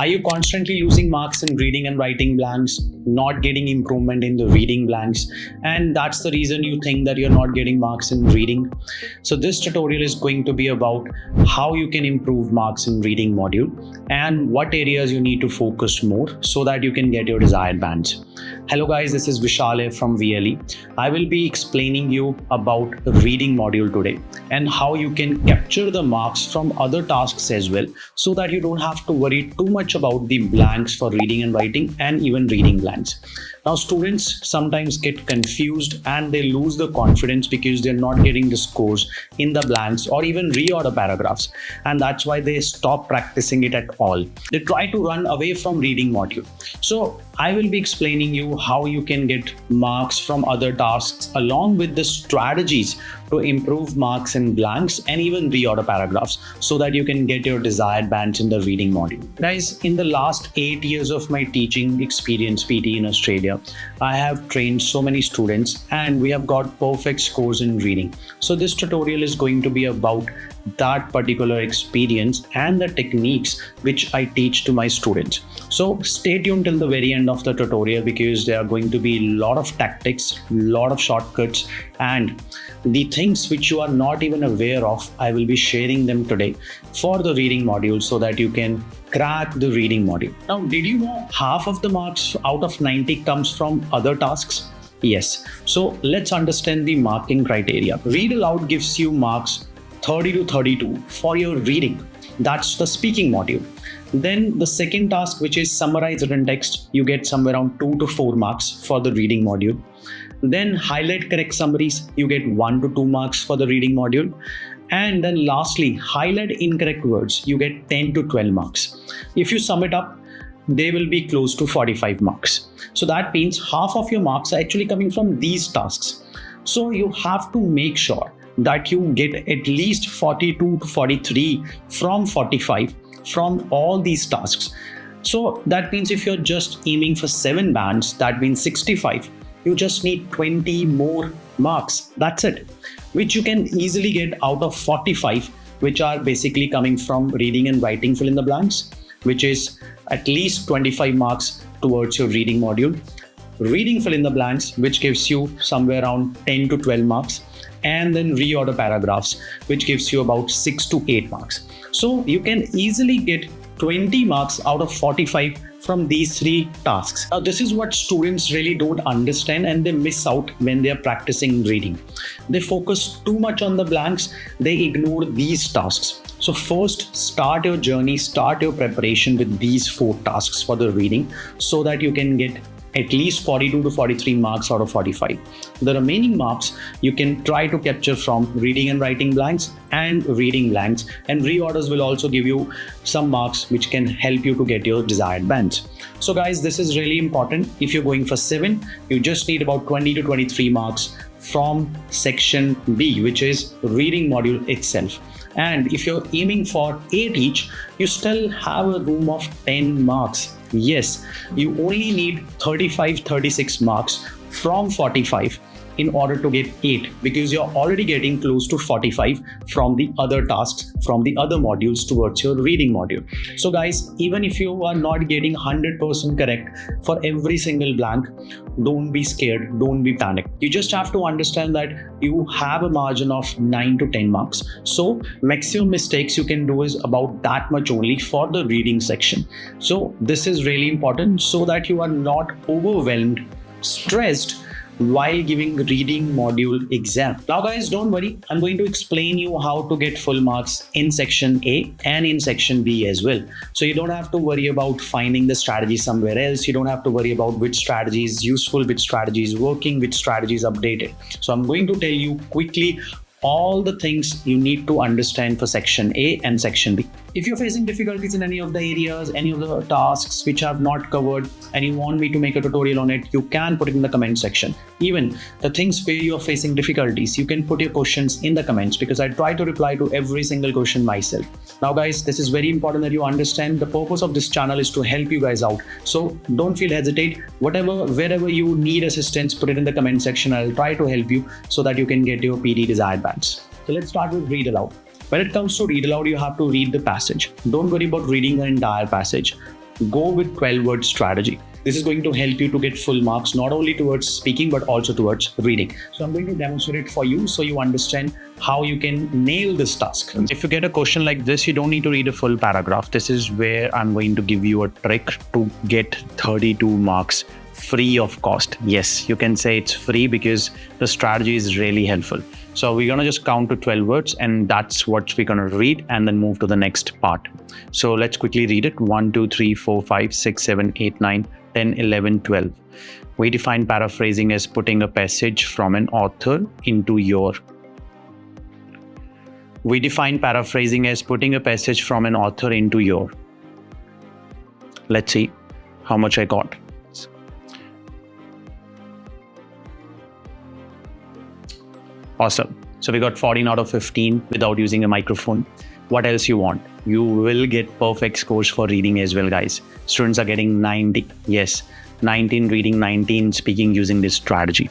Are you constantly losing marks in reading and writing blanks, not getting improvement in the reading blanks, and that's the reason you think that you're not getting marks in reading? So this tutorial is going to be about how you can improve marks in reading module and what areas you need to focus more so that you can get your desired bands. Hello guys, this is Vishal from VLE. I will be explaining you about the reading module today and how you can capture the marks from other tasks as well so that you don't have to worry too much about the blanks for reading and writing and even reading blanks. Now students sometimes get confused and they lose the confidence because they're not getting the scores in the blanks or even reorder paragraphs, and that's why they stop practicing it at all. They try to run away from reading module. So I will be explaining you how you can get marks from other tasks along with the strategies to improve marks in blanks and even reorder paragraphs so that you can get your desired bands in the reading module. Guys, in the last 8 years of my teaching experience PTE in Australia, I have trained so many students and we have got perfect scores in reading. So this tutorial is going to be about that particular experience and the techniques which I teach to my students. So stay tuned till the very end of the tutorial because there are going to be a lot of tactics, a lot of shortcuts, and the things which you are not even aware of, I will be sharing them today for the reading module so that you can crack the reading module. Now, did you know half of the marks out of 90 comes from other tasks? Yes. So let's understand the marking criteria. Read aloud gives you marks 30 to 32 for your reading. That's the speaking module. Then the second task, which is summarize written text, you get somewhere around 2 to 4 marks for the reading module. Then highlight correct summaries, you get 1 to 2 marks for the reading module. And then lastly, highlight incorrect words, you get 10 to 12 marks. If you sum it up, they will be close to 45 marks. So that means half of your marks are actually coming from these tasks. So you have to make sure that you get at least 42 to 43 from 45 from all these tasks. So that means if you're just aiming for 7 bands, that means 65. You just need 20 more marks. That's it, which you can easily get out of 45, which are basically coming from reading and writing fill in the blanks, which is at least 25 marks towards your reading module. Reading fill in the blanks, which gives you somewhere around 10 to 12 marks. And then reorder paragraphs, which gives you about 6 to 8 marks. So you can easily get 20 marks out of 45 from these 3 tasks. Now this is what students really don't understand and they miss out when they are practicing reading. They focus too much on the blanks, they ignore these tasks. So first, start your journey, start your preparation with these 4 tasks for the reading so that you can get at least 42 to 43 marks out of 45. The remaining marks you can try to capture from reading and writing blanks and reading blanks, and reorders will also give you some marks which can help you to get your desired bands. So guys, this is really important. If you're going for 7, you just need about 20 to 23 marks from section B, which is reading module itself. And if you're aiming for 8 each, you still have a room of 10 marks. Yes, you only need 35-36 marks from 45 in order to get 8 because you're already getting close to 45 from the other tasks, from the other modules towards your reading module. So guys, even if you are not getting 100% correct for every single blank, don't be scared, don't be panicked. You just have to understand that you have a margin of 9 to 10 marks. So maximum mistakes you can do is about that much only for the reading section. So this is really important so that you are not overwhelmed, stressed while giving reading module exam. Now guys, don't worry, I'm going to explain you how to get full marks in section A and in section B as well. So you don't have to worry about finding the strategy somewhere else. You don't have to worry about which strategy is useful, which strategy is working, which strategy is updated. So I'm going to tell you quickly all the things you need to understand for section A and section B. If you're facing difficulties in any of the areas, any of the tasks which I have not covered and you want me to make a tutorial on it, you can put it in the comment section. Even the things where you're facing difficulties, you can put your questions in the comments because I try to reply to every single question myself. Now guys, this is very important that you understand the purpose of this channel is to help you guys out. So don't feel hesitate. Wherever you need assistance, put it in the comment section. I'll try to help you so that you can get your PD desired bands. So let's start with read aloud. When it comes to read aloud, you have to read the passage. Don't worry about reading the entire passage. go with 12-word strategy. This is going to help you to get full marks, not only towards speaking, but also towards reading. So I'm going to demonstrate for you so you understand how you can nail this task. If you get a question like this, you don't need to read a full paragraph. This is where I'm going to give you a trick to get 32 marks free of cost. Yes, you can say it's free because the strategy is really helpful. So we're gonna just count to 12 words and that's what we're gonna read and then move to the next part. So let's quickly read it. 1, 2, 3, 4, 5, 6, 7, 8, 9, 10, 11, 12. We define paraphrasing as putting a passage from an author into your. We define paraphrasing as putting a passage from an author into your. Let's see how much I got. Awesome. So we got 14 out of 15 without using a microphone. What else you want? You will get perfect scores for reading as well, guys. Students are getting 90. Yes, 19 reading, 19 speaking using this strategy.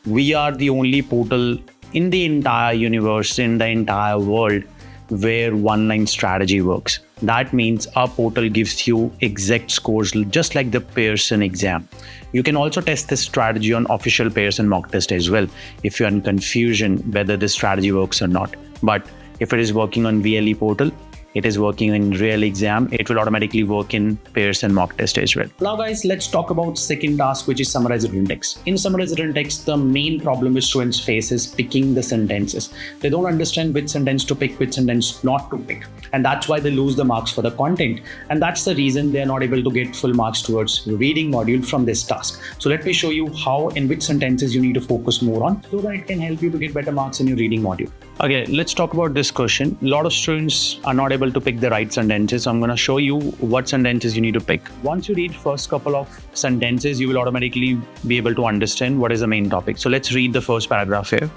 We are the only portal in the entire universe, in the entire world, where one-line strategy works. That means our portal gives you exact scores just like the Pearson exam. You can also test this strategy on official Pearson mock test as well if you're in confusion whether this strategy works or not. But if it is working on VLE portal, it is working in real exam, it will automatically work in Pearson mock test as well. Now guys, let's talk about second task, which is summarize written text. In summarize written text, the main problem which students face is picking the sentences. They don't understand which sentence to pick, which sentence not to pick. And that's why they lose the marks for the content. And that's the reason they're not able to get full marks towards reading module from this task. So let me show you how and which sentences you need to focus more on so that it can help you to get better marks in your reading module. Okay, let's talk about this question. A lot of students are not able to pick the right sentences. So I'm going to show you what sentences you need to pick. Once you read first couple of sentences, you will automatically be able to understand what is the main topic. So let's read the first paragraph here.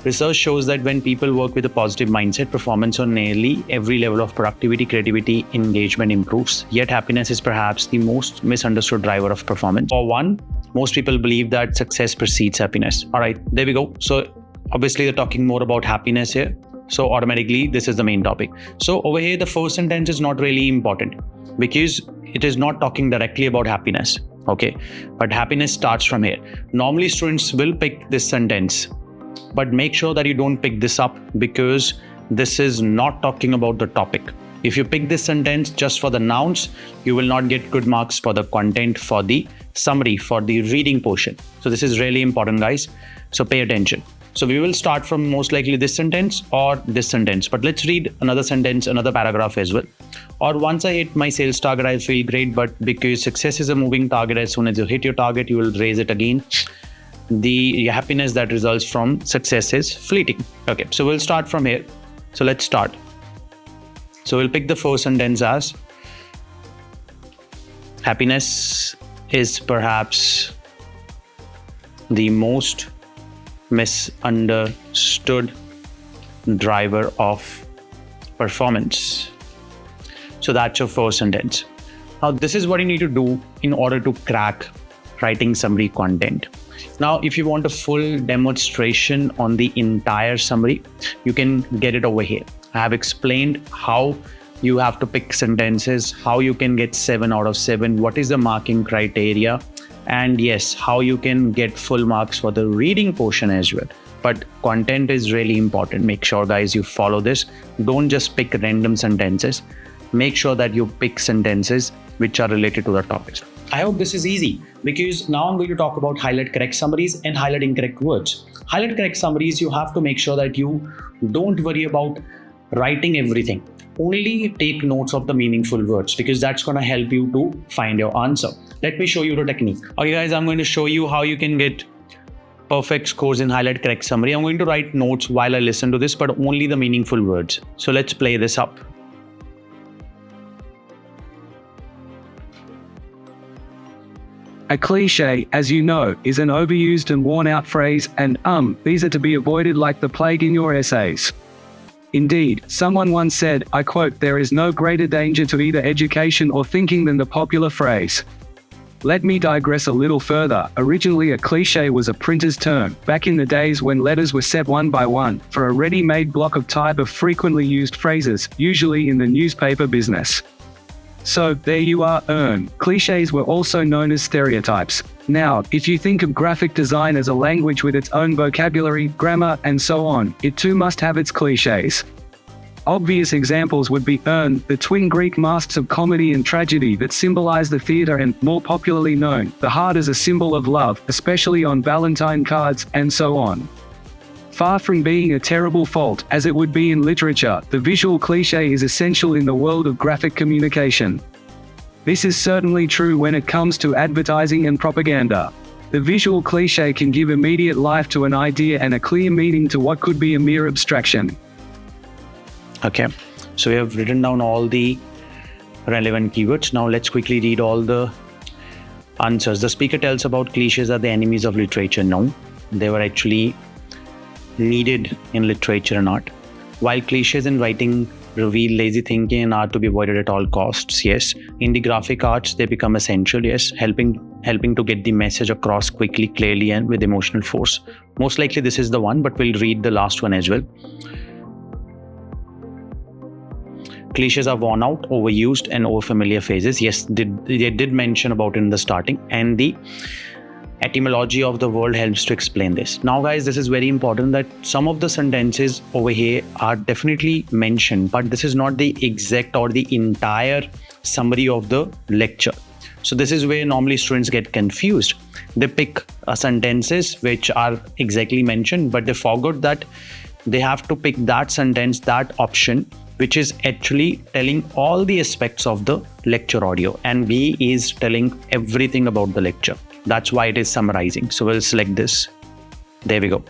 Research shows that when people work with a positive mindset, performance on nearly every level of productivity, creativity, engagement improves. Yet happiness is perhaps the most misunderstood driver of performance. For one, most people believe that success precedes happiness. All right, there we go. So obviously they're talking more about happiness here. So automatically this is the main topic. So over here, the first sentence is not really important because it is not talking directly about happiness. Okay, but happiness starts from here. Normally students will pick this sentence, but make sure that you don't pick this up because this is not talking about the topic. If you pick this sentence just for the nouns, you will not get good marks for the content, for the summary, for the reading portion. So this is really important, guys. So pay attention. So we will start from most likely this sentence or this sentence, but let's read another sentence, another paragraph as well. Or once I hit my sales target, I feel great, but because success is a moving target, as soon as you hit your target, you will raise it again. The happiness that results from success is fleeting. Okay, so we'll start from here. So let's start. So we'll pick the first sentence as happiness is perhaps the most misunderstood driver of performance. So that's your first sentence. Now this is what you need to do in order to crack writing summary content. Now, if you want a full demonstration on the entire summary, you can get it over here. I have explained how you have to pick sentences, how you can get 7 out of 7, what is the marking criteria, and yes, how you can get full marks for the reading portion as well. But content is really important. Make sure, guys, you follow this. Don't just pick random sentences. Make sure that you pick sentences which are related to the topics. I hope this is easy because now I'm going to talk about highlight correct summaries and highlight incorrect words. Highlight correct summaries, you have to make sure that you don't worry about writing everything. Only take notes of the meaningful words because that's going to help you to find your answer. Let me show you the technique. Okay, guys, I'm going to show you how you can get perfect scores in highlight correct summary. I'm going to write notes while I listen to this, but only the meaningful words. So let's play this up. A cliché, as you know, is an overused and worn-out phrase, and these are to be avoided like the plague in your essays. Indeed, someone once said, I quote, "There is no greater danger to either education or thinking than the popular phrase." Let me digress a little further. Originally, a cliché was a printer's term, back in the days when letters were set one by one, for a ready-made block of type of frequently used phrases, usually in the newspaper business. So there you are, Clichés were also known as stereotypes. Now, if you think of graphic design as a language with its own vocabulary, grammar, and so on, it too must have its clichés. Obvious examples would be the twin Greek masks of comedy and tragedy that symbolize the theater, and, more popularly known, the heart as a symbol of love, especially on Valentine cards, and so on. Far from being a terrible fault, as it would be in literature, the visual cliché is essential in the world of graphic communication. This is certainly true when it comes to advertising and propaganda. The visual cliché can give immediate life to an idea and a clear meaning to what could be a mere abstraction. Okay, so we have written down all the relevant keywords. Now let's quickly read all the answers. The speaker tells about cliches are the enemies of literature. No, they were actually needed in literature and art. While cliches in writing reveal lazy thinking and are to be avoided at all costs, yes. In the graphic arts, they become essential, yes, helping to get the message across quickly, clearly, and with emotional force. Most likely this is the one, but we'll read the last one as well. Cliches are worn out, overused, and overfamiliar phrases. Yes, they did mention about it in the starting, and the etymology of the word helps to explain this. Now guys, this is very important that some of the sentences over here are definitely mentioned, but this is not the exact or the entire summary of the lecture. So this is where normally students get confused. They pick sentences which are exactly mentioned, but they forgot that they have to pick that sentence, that option, which is actually telling all the aspects of the lecture audio, and B is telling everything about the lecture. That's why it is summarizing. So we'll select this. There we go.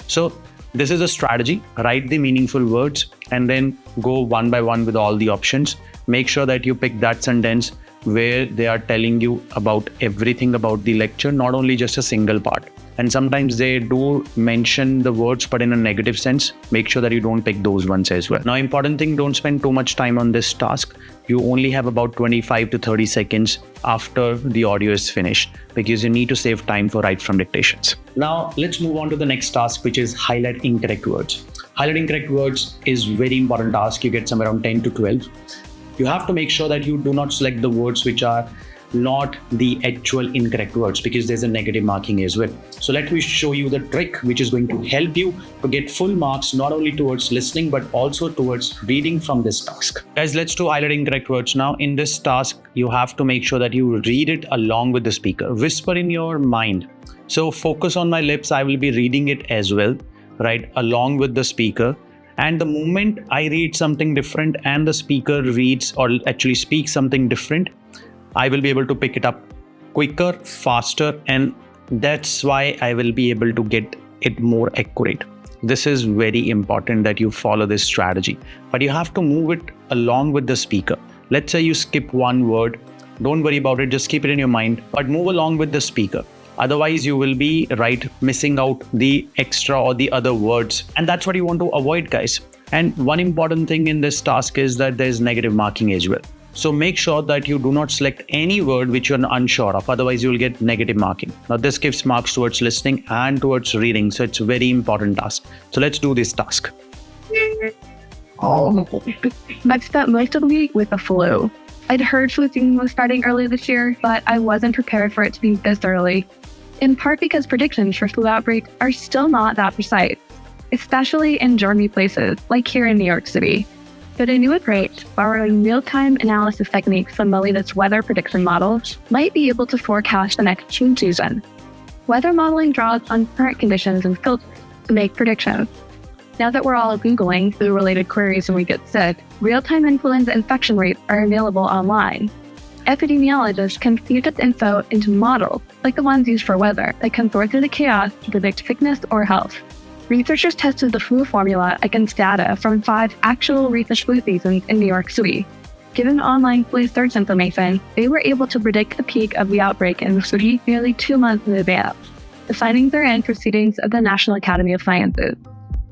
So this is a strategy. Write the meaningful words and then go one by one with all the options. Make sure that you pick that sentence where they are telling you about everything about the lecture, not only just a single part. And sometimes they do mention the words, but in a negative sense. Make sure that you don't pick those ones as well. Now, important thing, don't spend too much time on this task. You only have about 25 to 30 seconds after the audio is finished, because you need to save time for write from dictations. Now, let's move on to the next task, which is highlight incorrect words. Highlight incorrect words is very important task. You get somewhere around 10 to 12. You have to make sure that you do not select the words which are not the actual incorrect words, because there's a negative marking as well. So let me show you the trick which is going to help you to get full marks, not only towards listening but also towards reading from this task. Guys, let's do highlight incorrect words now. In this task, you have to make sure that you read it along with the speaker. Whisper in your mind. So focus on my lips. I will be reading it as well, right, along with the speaker. And the moment I read something different and the speaker reads or actually speaks something different, I will be able to pick it up quicker, faster, and that's why I will be able to get it more accurate. This is very important that you follow this strategy, but you have to move it along with the speaker. Let's say you skip one word, don't worry about it, just keep it in your mind, but move along with the speaker. Otherwise, you will be missing out the extra or the other words, and that's what you want to avoid, guys. And one important thing in this task is that there's negative marking as well. So make sure that you do not select any word which you're unsure of, otherwise you will get negative marking. Now this gives marks towards listening and towards reading, so it's a very important task. So let's do this task. I've spent most of the week with the flu. I'd heard flu season was starting early this year, but I wasn't prepared for it to be this early. In part because predictions for flu outbreaks are still not that precise, especially in germy places like here in New York City. But a new approach, borrowing real-time analysis techniques from the latest weather prediction models, might be able to forecast the next flu season. Weather modeling draws on current conditions and filters to make predictions. Now that we're all Googling flu-related queries when we get sick, real-time influenza infection rates are available online. Epidemiologists can feed this info into models, like the ones used for weather, that can sort through the chaos to predict sickness or health. Researchers tested the flu formula against data from 5 actual recent flu seasons in New York City. Given online flu search information, they were able to predict the peak of the outbreak in the city nearly 2 months in advance. The findings are in Proceedings of the National Academy of Sciences.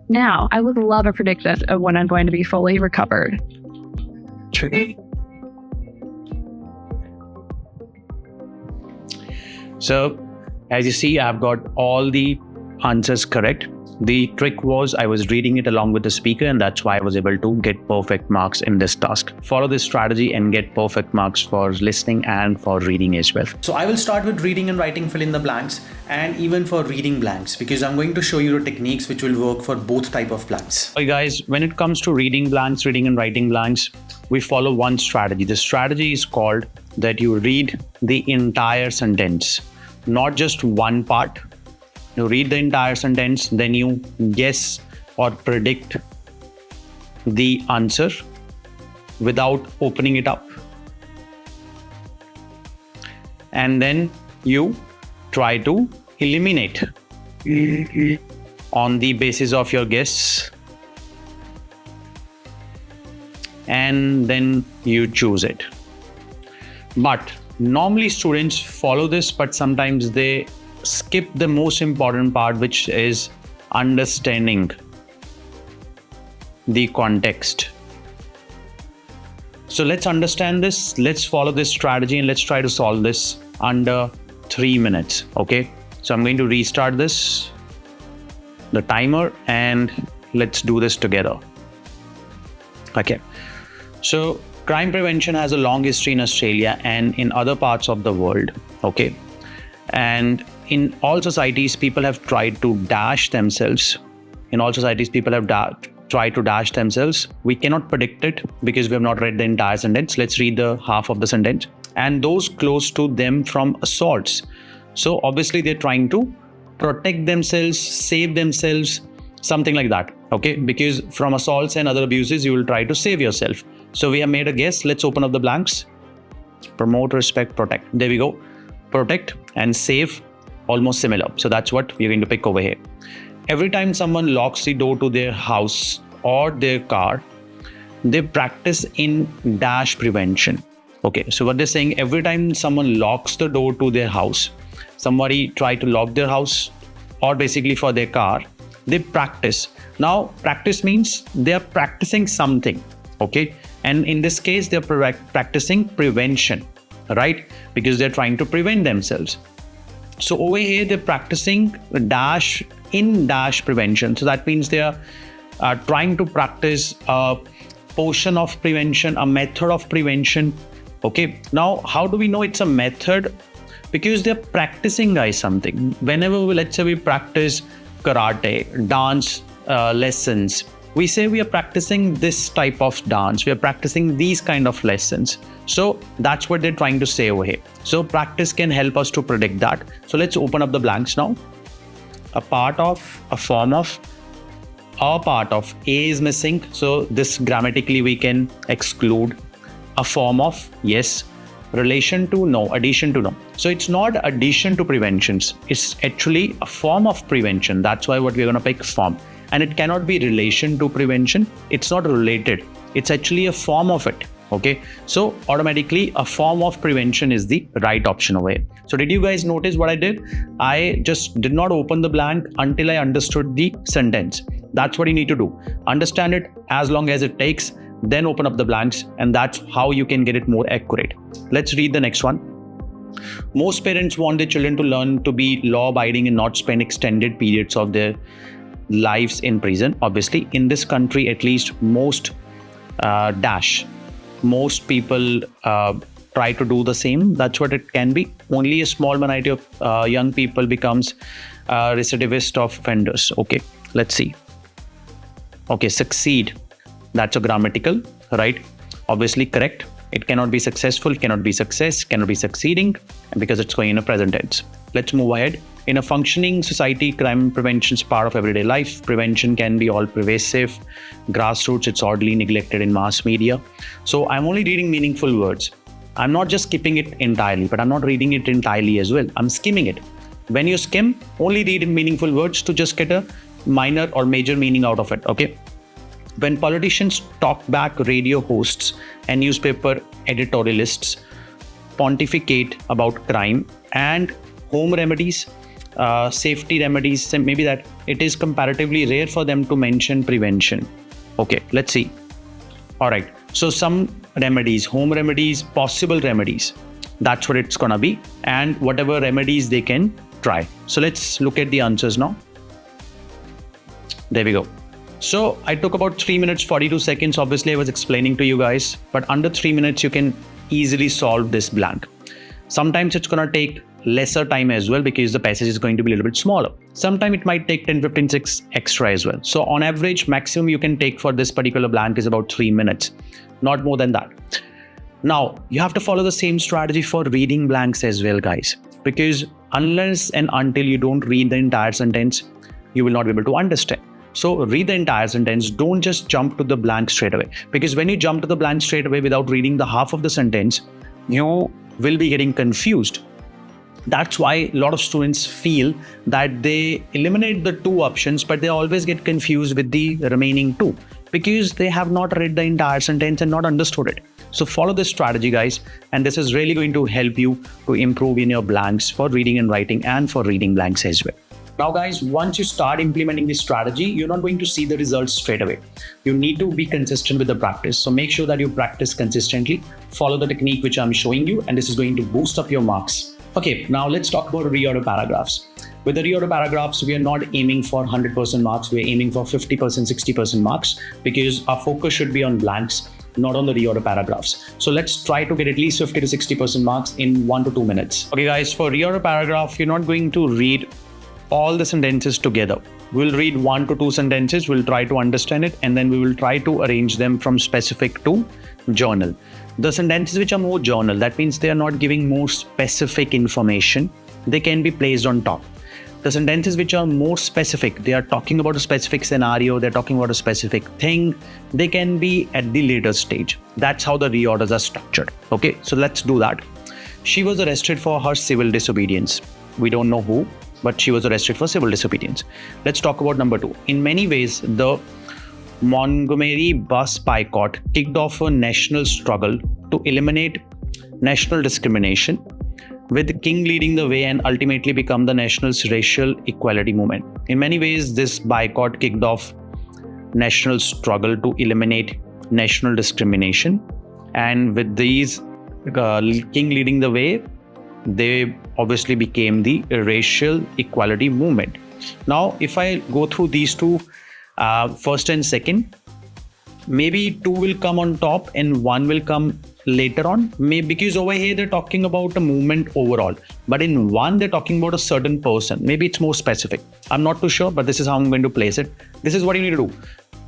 Now, I would love a prediction of when I'm going to be fully recovered. So, as you see, I've got all the answers correct. The trick was I was reading it along with the speaker, and that's why I was able to get perfect marks in this task. Follow this strategy and get perfect marks for listening and for reading as well. So I will start with reading and writing fill in the blanks, and even for reading blanks, because I'm going to show you the techniques which will work for both type of blanks. Okay guys, when it comes to reading blanks, reading and writing blanks, we follow one strategy. The strategy is called that you read the entire sentence, not just one part. You read the entire sentence, then you guess or predict the answer without opening it up. And then you try to eliminate on the basis of your guess. And then you choose it. But normally students follow this, but sometimes they skip the most important part, which is understanding the context. So let's understand this. Let's follow this strategy and let's try to solve this under 3 minutes. Okay. So I'm going to restart the timer, and let's do this together. Okay. So crime prevention has a long history in Australia and in other parts of the world. Okay. And in all societies, people have tried to dash themselves. We cannot predict it because we have not read the entire sentence. Let's read the half of the sentence. And those close to them from assaults. So obviously they're trying to protect themselves, save themselves, something like that. Okay, because from assaults and other abuses, you will try to save yourself. So we have made a guess. Let's open up the blanks. Promote, respect, protect. There we go. Protect and save, almost similar. So that's what we're going to pick over here. Every time someone locks the door to their house or their car, they practice in dash prevention. Okay, so what they're saying, every time someone locks the door to their house, somebody try to lock their house or basically for their car, they practice. Now, practice means they are practicing something. Okay, and in this case, they're practicing prevention, right? Because they're trying to prevent themselves. So over here, they're practicing dash prevention. So that means they are trying to practice a portion of prevention, a method of prevention. Okay. Now, how do we know it's a method? Because they're practicing, guys, something. Whenever let's say we practice karate, dance lessons, we say we are practicing this type of dance. We are practicing these kind of lessons. So that's what they're trying to say over here. So practice can help us to predict that. So let's open up the blanks now. A part of, a form of, a part of. A is missing. So this grammatically we can exclude. A form of, yes. Relation to, no. Addition to, no. So it's not addition to preventions. It's actually a form of prevention. That's why what we're going to pick form. And it cannot be relation to prevention. It's not related. It's actually a form of it. Okay. So automatically a form of prevention is the right option over here. So did you guys notice what I did? I just did not open the blank until I understood the sentence. That's what you need to do. Understand it as long as it takes, then open up the blanks, and that's how you can get it more accurate. Let's read the next one. Most parents want their children to learn to be law-abiding and not spend extended periods of their lives in prison. Obviously, in this country, at least most people try to do the same. That's what it can be. Only a small minority of young people becomes recidivist of offenders. Okay, let's see. Okay, succeed. That's a grammatical, right? Obviously correct. It cannot be successful, cannot be success, cannot be succeeding, and because it's going in a present tense. Let's move ahead. In a functioning society, crime prevention is part of everyday life. Prevention can be all pervasive. Grassroots, it's oddly neglected in mass media. So I'm only reading meaningful words. I'm not just skipping it entirely, but I'm not reading it entirely as well. I'm skimming it. When you skim, only read meaningful words to just get a minor or major meaning out of it. Okay. When politicians talk back, radio hosts and newspaper editorialists pontificate about crime and home remedies, safety remedies, maybe that it is comparatively rare for them to mention prevention. Okay, let's see. All right. So some remedies, home remedies, possible remedies. That's what it's going to be. And whatever remedies they can try. So let's look at the answers now. There we go. So I took about 3 minutes 42 seconds. Obviously I was explaining to you guys, but under 3 minutes you can easily solve this blank. Sometimes it's gonna take lesser time as well because the passage is going to be a little bit smaller. Sometimes it might take 10-15 seconds extra as well. So on average, maximum you can take for this particular blank is about 3 minutes, not more than that. Now you have to follow the same strategy for reading blanks as well, guys, because unless and until you don't read the entire sentence, you will not be able to understand. So read the entire sentence. Don't just jump to the blank straight away, because when you jump to the blank straight away without reading the half of the sentence, you will be getting confused. That's why a lot of students feel that they eliminate the 2 options, but they always get confused with the remaining 2 because they have not read the entire sentence and not understood it. So follow this strategy, guys, and this is really going to help you to improve in your blanks for reading and writing and for reading blanks as well. Now, guys, once you start implementing this strategy, you're not going to see the results straight away. You need to be consistent with the practice. So make sure that you practice consistently, follow the technique which I'm showing you, and this is going to boost up your marks. Okay, now let's talk about reorder paragraphs. With the reorder paragraphs, we are not aiming for 100% marks. We're aiming for 50%, 60% marks because our focus should be on blanks, not on the reorder paragraphs. So let's try to get at least 50 to 60% marks in 1 to 2 minutes. Okay, guys, for reorder paragraph, you're not going to read all the sentences together. We'll read 1 to 2 sentences, we'll try to understand it, and then we will try to arrange them from specific to journal. The sentences which are more journal, that means they are not giving more specific information. They can be placed on top. The sentences which are more specific, they are talking about a specific scenario, they're talking about a specific thing, they can be at the later stage. That's how the reorders are structured. Okay, so let's do that. She was arrested for her civil disobedience. We don't know who, but she was arrested for civil disobedience. Let's talk about number 2. In many ways, the Montgomery bus boycott kicked off a national struggle to eliminate national discrimination, with King leading the way and ultimately become the national racial equality movement. In many ways, this boycott kicked off national struggle to eliminate national discrimination, and with these King leading the way, they obviously became the racial equality movement. Now, if I go through these 2, first and second, maybe 2 will come on top and 1 will come later on, maybe because over here they're talking about a movement overall, but in 1 they're talking about a certain person. Maybe it's more specific. I'm not too sure, but this is how I'm going to place it. This is what you need to do.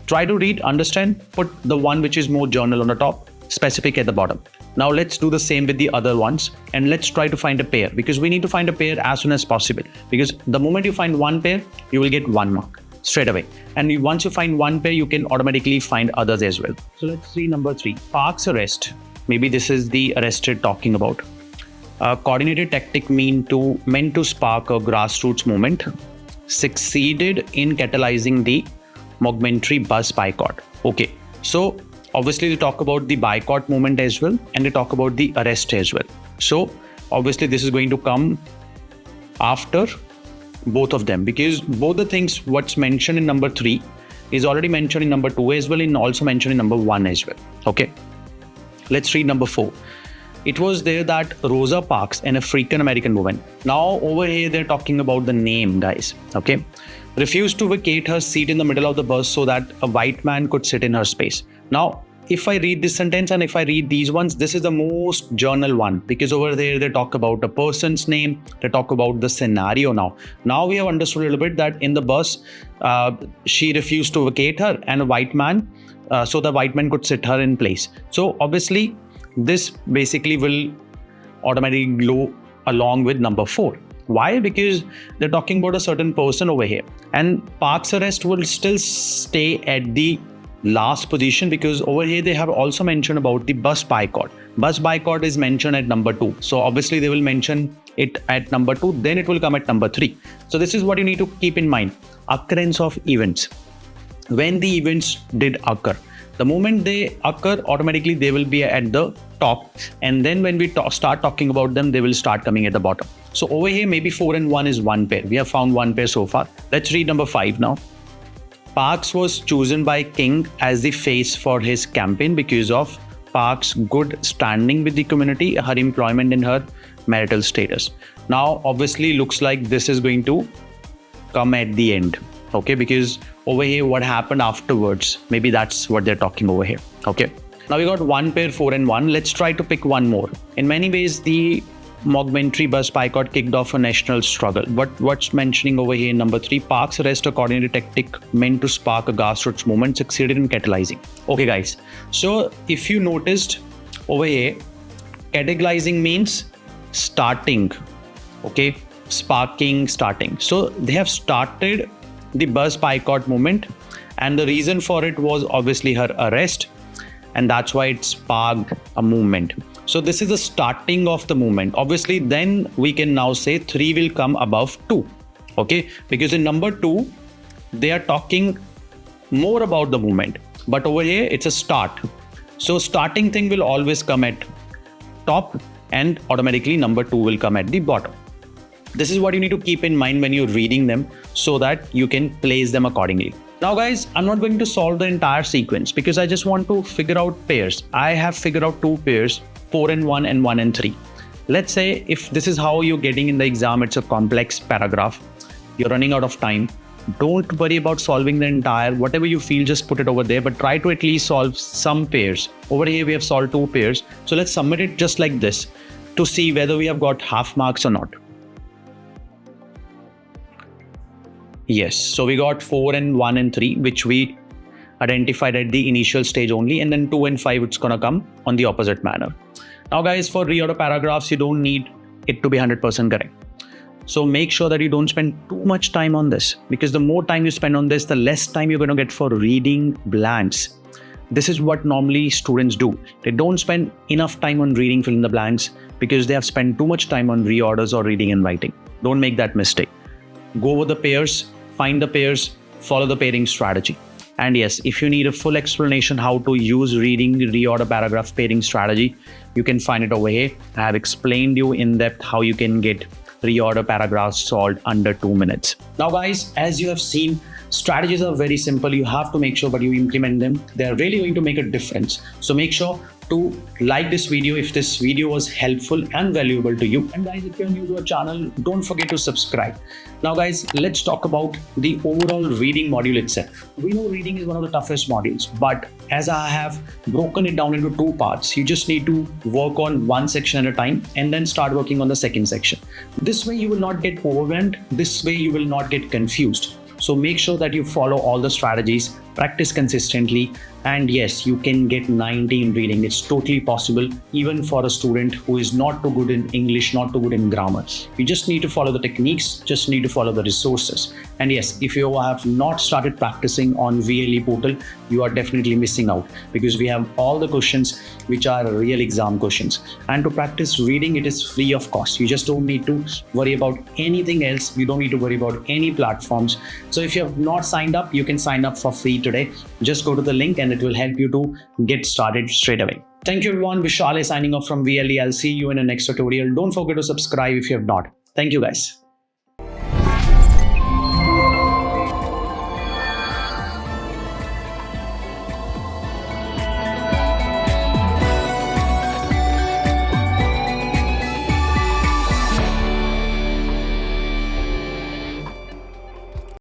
Try to read, understand, put the one which is more journal on the top, specific at the bottom. Now let's do the same with the other ones, and let's try to find a pair, because we need to find a pair as soon as possible, because the moment you find one pair, you will get 1 mark straight away. And once you find one pair, you can automatically find others as well. So let's see number 3, Park's arrest. Maybe this is the arrested talking about. A coordinated tactic meant to spark a grassroots movement succeeded in catalyzing the Montgomery bus boycott. Okay, so obviously they talk about the boycott movement as well, and they talk about the arrest as well. So obviously this is going to come after both of them, because both the things what's mentioned in number 3 is already mentioned in number 2 as well, and also mentioned in number 1 as well. Okay, let's read number 4. It was there that Rosa Parks, an African American woman. Now over here they're talking about the name, guys. Okay, refused to vacate her seat in the middle of the bus so that a white man could sit in her space. Now, if I read this sentence and if I read these ones, this is the most journal one, because over there they talk about a person's name, they talk about the scenario. Now we have understood a little bit that in the bus, she refused to vacate her and a white man, so the white man could sit her in place. So obviously this basically will automatically go along with number 4. Why? Because they're talking about a certain person over here, and Park's arrest will still stay at the last position, because over here they have also mentioned about the bus boycott. Bus boycott is mentioned at number 2. So obviously they will mention it at number 2, then it will come at number 3. So this is what you need to keep in mind. Occurrence of events. When the events did occur, the moment they occur, automatically they will be at the top, and then when we start talking about them, they will start coming at the bottom. So over here maybe 4 and 1 is one pair. We have found one pair so far. Let's read number 5 now. Parks was chosen by King as the face for his campaign because of Parks' good standing with the community, her employment and her marital status. Now obviously looks like this is going to come at the end. Okay, because over here, what happened afterwards? Maybe that's what they're talking over here. Okay. Now we got one pair 4 and 1. Let's try to pick one more. In many ways, the Montgomery bus boycott kicked off a national struggle. What's mentioning over here in number 3, Park's arrest, a coordinated tactic meant to spark a grassroots movement, succeeded in catalyzing. Okay, guys. So if you noticed over here, catalyzing means starting. Okay, sparking, starting. So they have started the bus boycott movement, and the reason for it was obviously her arrest, and that's why it sparked a movement. So this is the starting of the movement. Obviously, then we can now say 3 will come above 2. Okay, because in number 2, they are talking more about the movement, but over here it's a start. So starting thing will always come at top, and automatically number 2 will come at the bottom. This is what you need to keep in mind when you're reading them, so that you can place them accordingly. Now guys, I'm not going to solve the entire sequence because I just want to figure out pairs. I have figured out 2 pairs, 4 and 1 and 1 and 3. Let's say if this is how you're getting in the exam, it's a complex paragraph, you're running out of time. Don't worry about solving the entire, whatever you feel, just put it over there, but try to at least solve some pairs. Over here we have solved 2 pairs. So let's submit it just like this to see whether we have got half marks or not. Yes, so we got 4 and 1 and 3, which we identified at the initial stage only, and then 2 and 5, it's gonna come on the opposite manner. Now guys, for reorder paragraphs, you don't need it to be 100% correct. So make sure that you don't spend too much time on this, because the more time you spend on this, the less time you're gonna get for reading blanks. This is what normally students do. They don't spend enough time on reading fill in the blanks because they have spent too much time on reorders or reading and writing. Don't make that mistake. Go over the pairs, find the pairs, follow the pairing strategy. And yes, if you need a full explanation how to use reading reorder paragraph pairing strategy, you can find it over here. I have explained you in depth how you can get reorder paragraphs solved under 2 minutes. Now guys, as you have seen, strategies are very simple. You have to make sure that you implement them. They're really going to make a difference. So make sure to like this video if this video was helpful and valuable to you. And guys, if you're new to our channel, don't forget to subscribe. Now guys, let's talk about the overall reading module itself. We know reading is one of the toughest modules, but as I have broken it down into 2 parts, you just need to work on one section at a time and then start working on the second section. This way you will not get overwhelmed. This way you will not get confused. So make sure that you follow all the strategies, practice consistently, and yes, you can get 90 in reading. It's totally possible, even for a student who is not too good in English, not too good in grammar. You just need to follow the techniques, just need to follow the resources. And yes, if you have not started practicing on VLE portal, you are definitely missing out, because we have all the questions which are real exam questions. And to practice reading, it is free of cost. You just don't need to worry about anything else. You don't need to worry about any platforms. So if you have not signed up, you can sign up for free today. Just go to the link and it will help you to get started straight away. Thank you everyone. Vishal is signing off from VLE. I'll see you in the next tutorial. Don't forget to subscribe if you have not. Thank you guys.